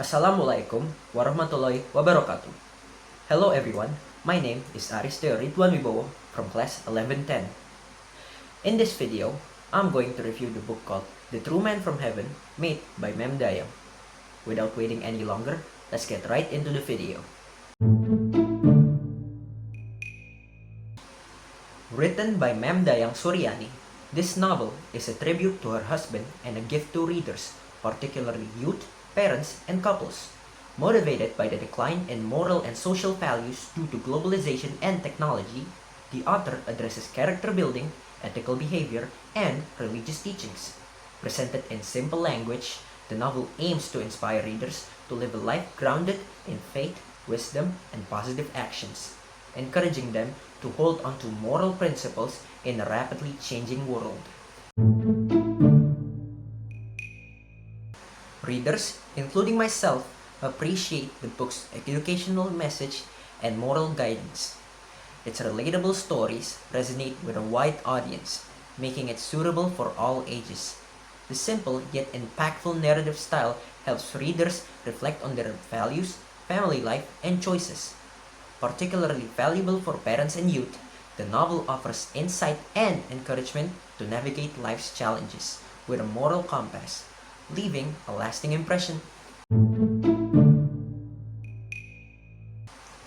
Assalamualaikum warahmatullahi wabarakatuh. Hello everyone, my name is Aristeo Ridwan Wibowo from class 1110. In this video, I'm going to review the book called The True Man from Heaven, made by Mem Dayang. Without waiting any longer, let's get right into the video. Written by Mem Dayang Suryani, this novel is a tribute to her husband and a gift to readers, particularly youth, parents, and couples. Motivated by the decline in moral and social values due to globalization and technology, the author addresses character building, ethical behavior, and religious teachings. Presented in simple language, the novel aims to inspire readers to live a life grounded in faith, wisdom, and positive actions, encouraging them to hold on to moral principles in a rapidly changing world. Readers, including myself, appreciate the book's educational message and moral guidance. Its relatable stories resonate with a wide audience, making it suitable for all ages. The simple yet impactful narrative style helps readers reflect on their values, family life, and choices. Particularly valuable for parents and youth, the novel offers insight and encouragement to navigate life's challenges with a moral compass, leaving a lasting impression.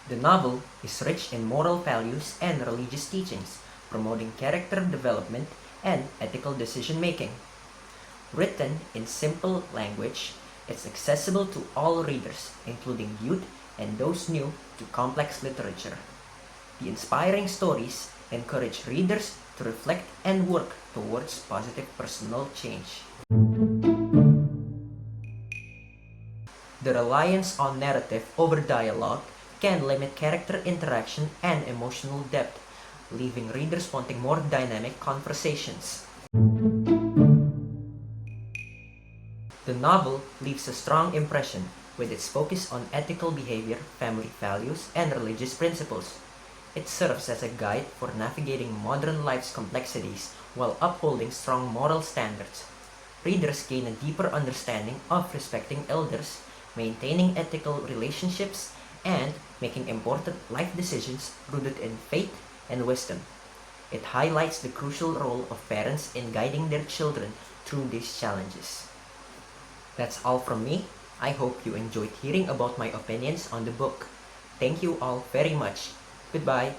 The novel is rich in moral values and religious teachings, promoting character development and ethical decision-making. Written in simple language, it's accessible to all readers, including youth and those new to complex literature. The inspiring stories encourage readers to reflect and work towards positive personal change. The reliance on narrative over dialogue can limit character interaction and emotional depth, leaving readers wanting more dynamic conversations. The novel leaves a strong impression with its focus on ethical behavior, family values, and religious principles. It serves as a guide for navigating modern life's complexities while upholding strong moral standards. Readers gain a deeper understanding of respecting elders, maintaining ethical relationships, and making important life decisions rooted in faith and wisdom. It highlights the crucial role of parents in guiding their children through these challenges. That's all from me. I hope you enjoyed hearing about my opinions on the book. Thank you all very much. Goodbye.